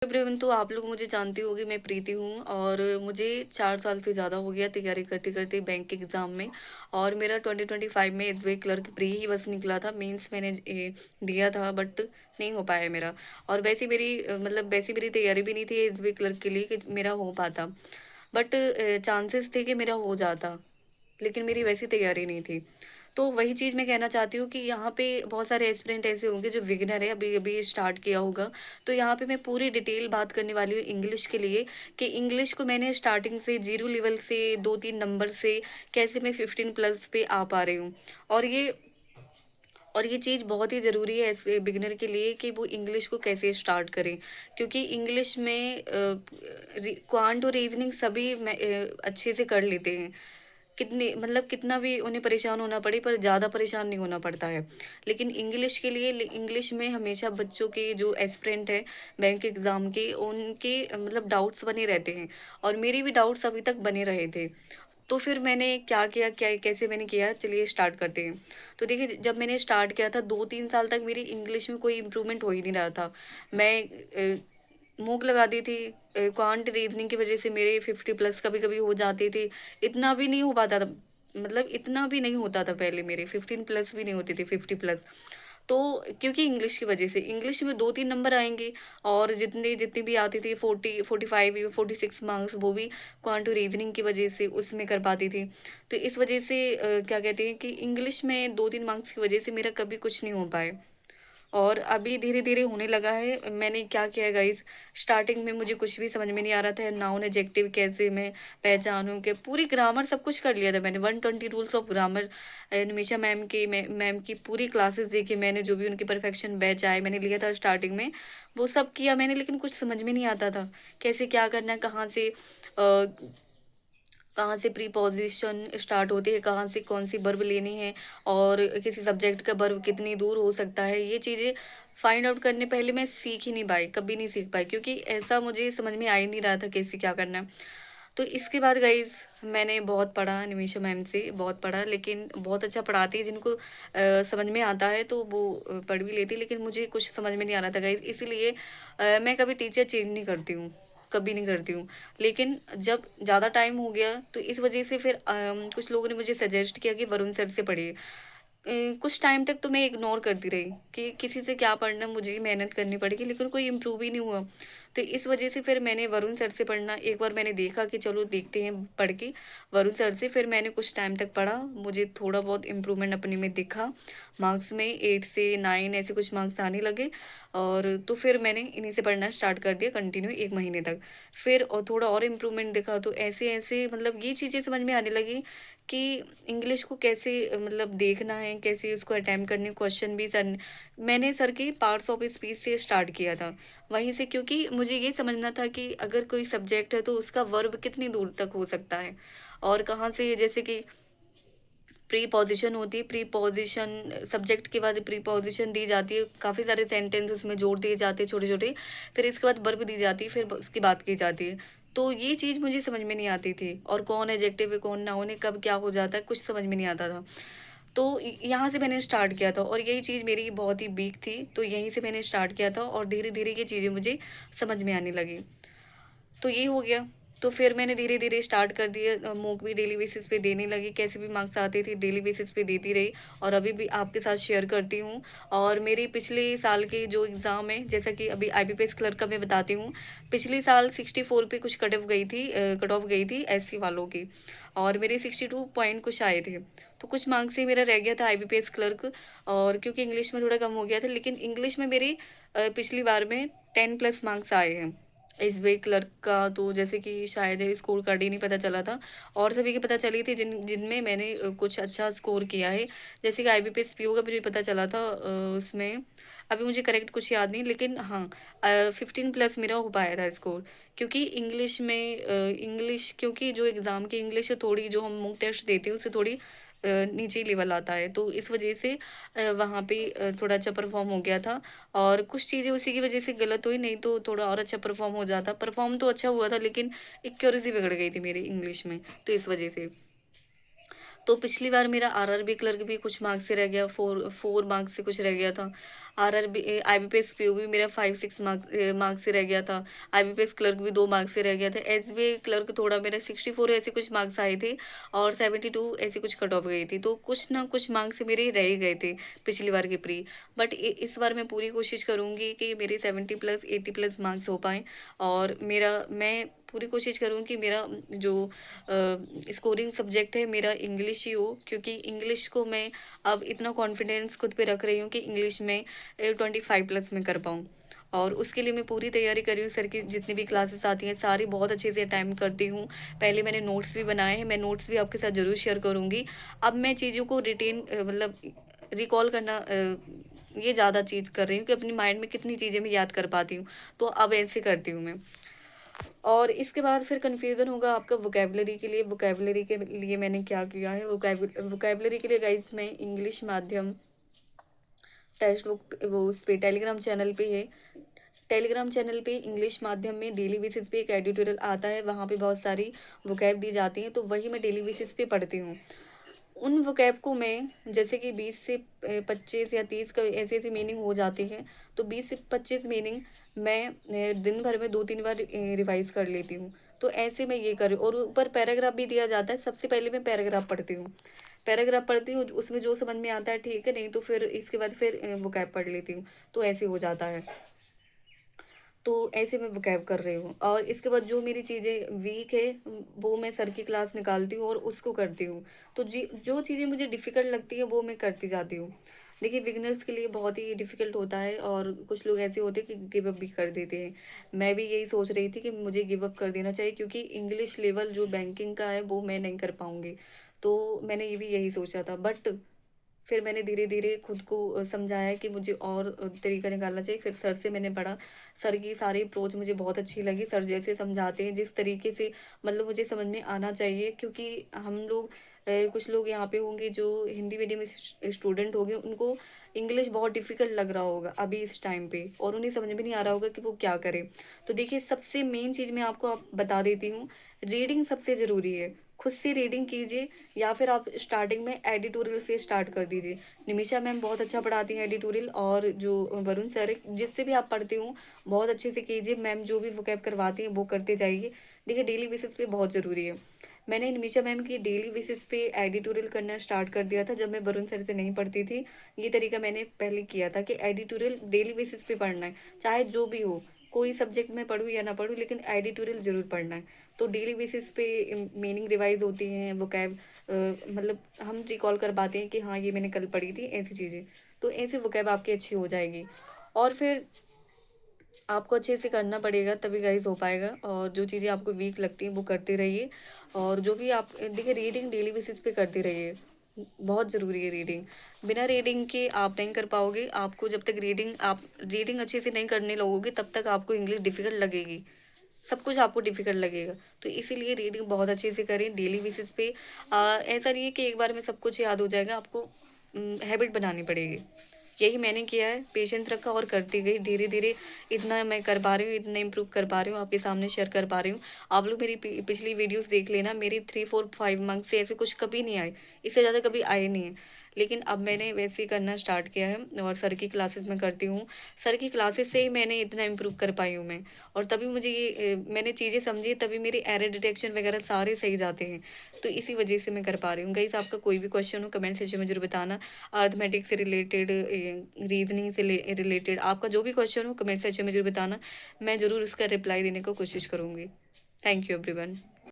Everyone, तो आप लोग मुझे जानते होंगे, मैं प्रीति हूँ और मुझे 4 साल से ज़्यादा हो गया तैयारी करते-करते बैंक के एग्ज़ाम में। और मेरा 2025 में एसबीआई क्लर्क प्री ही बस निकला था। मेंस मैंने दिया था बट नहीं हो पाया मेरा। और वैसे मेरी वैसे मेरी तैयारी भी नहीं थी एसबीआई क्लर्क के लिए कि मेरा हो पाता। बट चांसेस थे कि मेरा हो जाता, लेकिन मेरी वैसी तैयारी नहीं थी। तो वही चीज़ मैं कहना चाहती हूँ कि यहाँ पे बहुत सारे एस्पिरेंट ऐसे होंगे जो बिगिनर है, अभी-अभी स्टार्ट किया होगा। तो यहाँ पे मैं पूरी डिटेल बात करने वाली हूँ इंग्लिश के लिए, कि इंग्लिश को मैंने स्टार्टिंग से 0 लेवल से 2-3 नंबर से कैसे मैं 15 प्लस पे आ पा रही हूँ। और ये और ये चीज़ बहुत ही ज़रूरी है ऐसे बिगिनर के लिए कि वो इंग्लिश को कैसे स्टार्ट करें। क्योंकि इंग्लिश में क्वांट और रीजनिंग सभी अच्छे से कर लेते हैं। कितना भी उन्हें परेशान होना पड़े, पर ज़्यादा परेशान नहीं होना पड़ता है। लेकिन इंग्लिश के लिए इंग्लिश में हमेशा बच्चों के जो एस्पिरेंट है बैंक एग्ज़ाम के, उनके डाउट्स बने रहते हैं। और मेरे भी डाउट्स अभी तक बने रहे थे। तो फिर मैंने क्या किया, क्या कैसे मैंने किया, चलिए स्टार्ट करते हैं। तो देखिए, जब मैंने स्टार्ट किया था 2-3 साल तक मेरी इंग्लिश में कोई इम्प्रूवमेंट हो ही नहीं रहा था। मैं मूक लगाती थी। क्वांट रीजनिंग की वजह से मेरे 50 प्लस कभी-कभी हो जाते थे। इतना भी नहीं हो पाता था, इतना भी नहीं होता था पहले मेरे 15 प्लस भी नहीं होते थे, 50 प्लस। तो क्योंकि इंग्लिश की वजह से, इंग्लिश में 2-3 नंबर आएँगे और जितने जितनी भी आती थी 40, 45 या 46 मार्क्स, वो भी क्वांट रीजनिंग की वजह से उसमें कर पाती थी। तो इस वजह से क्या कहते हैं कि इंग्लिश में 2-3 मार्क्स की वजह से मेरा कभी कुछ नहीं हो पाए। और अभी धीरे-धीरे होने लगा है। मैंने क्या किया है गाइज़, स्टार्टिंग में मुझे कुछ भी समझ में नहीं आ रहा था, नाउन एडजेक्टिव कैसे मैं पहचानूँ, कि पूरी ग्रामर सब कुछ कर लिया था मैंने। 120 rules of grammar Nimisha ma'am की पूरी क्लासेस देखी मैंने, जो भी उनकी परफेक्शन बैच आए मैंने लिया था स्टार्टिंग में, वो सब किया मैंने। लेकिन कुछ समझ में नहीं आता था, कैसे क्या करना है, कहाँ से प्रीपोज़िशन स्टार्ट होती है, कहाँ से कौन-सी वर्ब लेनी है, और किसी सब्जेक्ट का वर्ब कितनी दूर हो सकता है। ये चीज़ें फाइंड आउट करने पहले मैं सीख ही नहीं पाई, कभी नहीं सीख पाई, क्योंकि ऐसा मुझे समझ में आ ही नहीं रहा था कैसे क्या करना है। तो इसके बाद गाइज़, मैंने बहुत पढ़ा निमिषा मैम से, बहुत पढ़ा, लेकिन बहुत अच्छा पढ़ाती है। जिनको समझ में आता है तो वो पढ़ भी लेती है, लेकिन मुझे कुछ समझ में नहीं आ रहा था गाइज़। इसीलिए मैं कभी टीचर चेंज नहीं करती हूँ, कभी नहीं करती हूँ। लेकिन जब ज़्यादा टाइम हो गया तो इस वजह से फिर कुछ लोगों ने मुझे सजेस्ट किया कि वरुण सर से पढ़िए। कुछ टाइम तक तो मैं इग्नोर करती रही कि किसी से क्या पढ़ना, मुझे ही मेहनत करनी पड़ेगी, लेकिन कोई इम्प्रूव ही नहीं हुआ। तो इस वजह से फिर मैंने वरुण सर से पढ़ना, एक बार मैंने देखा कि चलो देखते हैं पढ़ के वरुण सर से। फिर मैंने कुछ टाइम तक पढ़ा, मुझे थोड़ा बहुत इम्प्रूवमेंट अपने में दिखा। मार्क्स में 8 से 9 ऐसे कुछ मार्क्स आने लगे। और तो फिर मैंने इन्हीं से पढ़ना स्टार्ट कर दिया कंटिन्यू 1 महीने तक। फिर और थोड़ा और इम्प्रूवमेंट दिखा, तो ऐसे-ऐसे ये चीज़ें समझ में आने लगी कि इंग्लिश को कैसे देखना है, कैसे उसको अटेम्प्ट करने, क्वेश्चन भी सर, मैंने सर के पार्ट्स ऑफ स्पीच से स्टार्ट किया था। वहीं से, क्योंकि मुझे ये समझना था कि अगर कोई सब्जेक्ट है तो उसका वर्ब कितनी दूर तक हो सकता है, और कहाँ से, जैसे कि प्रीपोज़िशन होती है, प्रीपोज़िशन सब्जेक्ट के बाद प्रीपोज़िशन दी जाती है, काफ़ी सारे सेंटेंस उसमें जोड़ दिए जाते हैं छोटे-छोटे, फिर इसके बाद वर्ब दी जाती है, फिर ब उसकी बात की जाती है। तो ये चीज़ मुझे समझ में नहीं आती थी, और कौन एडजेक्टिव है, कौन नाउन है, कब क्या हो जाता है, कुछ समझ में नहीं आता था। तो यहाँ से मैंने स्टार्ट किया था, और यही चीज़ मेरी बहुत ही वीक थी, तो यहीं से मैंने स्टार्ट किया था, और धीरे-धीरे ये चीज़ें मुझे समझ में आने लगी। तो ये हो गया। तो फिर मैंने धीरे-धीरे स्टार्ट कर दिया, मॉक भी डेली बेसिस पे देने लगी, कैसे भी मार्क्स आते थे डेली बेसिस पे देती रही, और अभी भी आपके साथ शेयर करती हूँ। और मेरे पिछले साल के जो एग्ज़ाम है, जैसा कि अभी आईबीपीएस क्लर्क का मैं बताती हूँ, पिछले साल 64 पे कुछ कट ऑफ गई थी एससी वालों की, और मेरे 62 पॉइंट कुछ आए थे। तो कुछ मार्क्स से मेरा रह गया था आईबीपीएस क्लर्क, और क्योंकि इंग्लिश में थोड़ा कम हो गया था, लेकिन इंग्लिश में मेरे पिछली बार में 10 प्लस मार्क्स आए हैं। एसबीआई क्लर्क का तो जैसे कि शायद स्कोर कार्ड ही नहीं पता चला था, और सभी की पता चली थी जिनमें मैंने कुछ अच्छा स्कोर किया है। जैसे कि आईबीपीएस पीओ का मुझे पता चला था, उसमें अभी मुझे करेक्ट कुछ याद नहीं, लेकिन हाँ 15 प्लस मेरा हो पाया था स्कोर। क्योंकि इंग्लिश में इंग्लिश, क्योंकि जो एग्ज़ाम की इंग्लिश है थोड़ी, जो हम मॉक टेस्ट देते हैं उससे थोड़ी नीचे लेवल आता है, तो इस वजह से वहाँ पे थोड़ा अच्छा परफॉर्म हो गया था। और कुछ चीज़ें उसी की वजह से गलत हुई, नहीं तो थोड़ा और अच्छा परफ़ॉर्म हो जाता। परफ़ॉर्म तो अच्छा हुआ था, लेकिन एक्यूरेसी बिगड़ गई थी मेरी इंग्लिश में, तो इस वजह से। तो पिछली बार मेरा आरआरबी क्लर्क भी कुछ मार्क्स से रह गया, 4 मार्क्स से कुछ रह गया था। आरआरबी आईबीपीएस पीओ भी मेरा 5-6 मार्क्स से रह गया था। आईबीपीएस क्लर्क भी 2 मार्क्स से रह गया था। एसबीआई क्लर्क थोड़ा मेरा 64 ऐसे कुछ मार्क्स आए थे और 72 ऐसे कुछ कट ऑफ गई थी। तो कुछ ना कुछ मार्क्स मेरे रह ही गए थे पिछली बार के प्री। बट इस बार मैं पूरी कोशिश करूँगी कि मेरे 70 प्लस 80 प्लस मार्क्स हो पाएँ और मैं पूरी कोशिश करूँ कि मेरा जो स्कोरिंग सब्जेक्ट है मेरा इंग्लिश ही हो, क्योंकि इंग्लिश को मैं अब इतना कॉन्फिडेंस खुद पे रख रही हूँ कि इंग्लिश में 25 प्लस में कर पाऊँ। और उसके लिए मैं पूरी तैयारी कर रही हूँ। सर की जितनी भी क्लासेस आती हैं सारी बहुत अच्छे से अटेम्प्ट करती हूँ। पहले मैंने नोट्स भी बनाए हैं, मैं नोट्स भी आपके साथ ज़रूर शेयर करूँगी। अब मैं चीज़ों को रिटेन मतलब रिकॉल करना ये ज़्यादा चीज़ कर रही हूँ कि अपनी माइंड में कितनी चीज़ें मैं याद कर पाती हूँ। तो अब ऐसे करती हूँ मैं। और इसके बाद फिर कन्फ्यूज़न होगा आपका वोकैबुलरी के लिए। वोकैबुलरी के लिए मैंने क्या किया है, वोकैबुलरी के लिए गाइस मैं इंग्लिश माध्यम टेक्स्ट बुक वो उस पे टेलीग्राम चैनल पे है। टेलीग्राम चैनल पे इंग्लिश माध्यम में डेली बेसिस पे एक एडिटोरियल आता है, वहाँ पे बहुत सारी वोकैब दी जाती हैं, तो वही मैं डेली बेसिस पे पढ़ती हूँ। उन वोकैब को मैं जैसे कि 20 से 25 या 30 का ऐसी ऐसी मीनिंग हो जाती है, तो 20 से 25 मीनिंग मैं दिन भर में 2-3 बार रिवाइज कर लेती हूँ। तो ऐसे मैं ये कर रही हूँ और ऊपर पैराग्राफ भी दिया जाता है। सबसे पहले मैं पैराग्राफ पढ़ती हूँ। पैराग्राफ पढ़ती हूँ, उसमें जो समझ में आता है ठीक है, नहीं तो फिर इसके बाद फिर वोकैब पढ़ लेती हूँ। तो ऐसे हो जाता है। तो ऐसे मैं वोकैब कर रही हूँ और इसके बाद जो मेरी चीज़ें वीक है वो मैं सर की क्लास निकालती हूँ और उसको करती हूँ। तो जी जो चीज़ें मुझे डिफ़िकल्ट लगती है वो मैं करती जाती हूँ। देखिए बिगिनर्स के लिए बहुत ही डिफ़िकल्ट होता है और कुछ लोग ऐसे होते हैं कि गिव अप भी कर देते हैं। मैं भी यही सोच रही थी कि मुझे गिव अप कर देना चाहिए, क्योंकि इंग्लिश लेवल जो बैंकिंग का है वो मैं नहीं कर पाऊँगी। तो मैंने ये भी यही सोचा था, बट फिर मैंने धीरे-धीरे खुद को समझाया कि मुझे और तरीका निकालना चाहिए। फिर सर से मैंने पढ़ा। सर की सारी अप्रोच मुझे बहुत अच्छी लगी। सर जैसे समझाते हैं जिस तरीके से मतलब मुझे समझ में आना चाहिए, क्योंकि हम लोग कुछ लोग यहाँ पे होंगे जो हिंदी मीडियम स्टूडेंट होंगे, उनको इंग्लिश बहुत डिफ़िकल्ट लग रहा होगा अभी इस टाइम पे और उन्हें समझ में नहीं आ रहा होगा कि वो क्या करें। तो देखिए सबसे मेन चीज़ मैं आपको बता देती हूँ, रीडिंग सबसे ज़रूरी है। खुद से रीडिंग कीजिए या फिर आप स्टार्टिंग में एडिटोरियल से स्टार्ट कर दीजिए। निमिषा मैम बहुत अच्छा पढ़ाती हैं एडिटोरियल, और जो वरुण सर है जिससे भी आप पढ़ते हो बहुत अच्छे से कीजिए। मैम जो भी वोकैब करवाती हैं वो करते जाइए। देखिए डेली बेसिस पे बहुत ज़रूरी है। मैंने निमिषा मैम की डेली बेसिस पे एडिटोरियल करना स्टार्ट कर दिया था जब मैं वरुण सर से नहीं पढ़ती थी। ये तरीका मैंने पहले किया था कि एडिटोरियल डेली बेसिस पे पढ़ना है, चाहे जो भी हो, कोई सब्जेक्ट में पढूँ या ना पढूँ, लेकिन एडिटोरियल ज़रूर पढ़ना है। तो डेली बेसिस पे मीनिंग रिवाइज होती हैं, वोकैब मतलब हम रिकॉल कर पाते हैं कि हाँ ये मैंने कल पढ़ी थी, ऐसी चीज़ें। तो ऐसे वोकैब आपकी अच्छी हो जाएगी और फिर आपको अच्छे से करना पड़ेगा, तभी गाइस हो पाएगा। और जो चीज़ें आपको वीक लगती हैं वो करते रहिए। और जो भी आप देखिए रीडिंग डेली बेसिस पे करते रहिए, बहुत ज़रूरी है रीडिंग। बिना रीडिंग के आप नहीं कर पाओगे। आपको जब तक आप रीडिंग अच्छे से नहीं करने लगोगे तब तक आपको इंग्लिश डिफ़िकल्ट लगेगी। सब कुछ आपको डिफ़िकल्ट लगेगा। तो इसीलिए रीडिंग बहुत अच्छे से करें डेली बेसिस पे। ऐसा नहीं है कि एक बार में सब कुछ याद हो जाएगा, आपको हैबिट बनानी पड़ेगी। यही मैंने किया है, पेशेंस रखा और करती गई। धीरे-धीरे इतना मैं कर पा रही हूँ, इतना इम्प्रूव कर पा रही हूँ, आपके सामने शेयर कर पा रही हूँ। आप लोग मेरी पिछली वीडियोज़ देख लेना, मेरी 3, 4, 5 मंथ से ऐसे कुछ कभी नहीं आए, इससे ज़्यादा कभी आए नहीं हैं। लेकिन अब मैंने वैसे ही करना स्टार्ट किया है और सर की क्लासेस मैं करती हूँ। सर की क्लासेस से ही मैंने इतना इम्प्रूव कर पाई हूँ मैं। और तभी मुझे ये मैंने चीज़ें समझी, तभी मेरे एरर डिटेक्शन वगैरह सारे सही जाते हैं। तो इसी वजह से मैं कर पा रही हूँ। गाइस आपका कोई भी क्वेश्चन हो कमेंट सेक्शन में ज़रूर बताना। अर्थमेटिक से रिलेटेड, रीजनिंग से रिलेटेड आपका जो भी क्वेश्चन हो कमेंट सेक्शन में ज़रूर बताना। मैं ज़रूर उसका रिप्लाई देने को कोशिश करूँगी। Thank you everyone.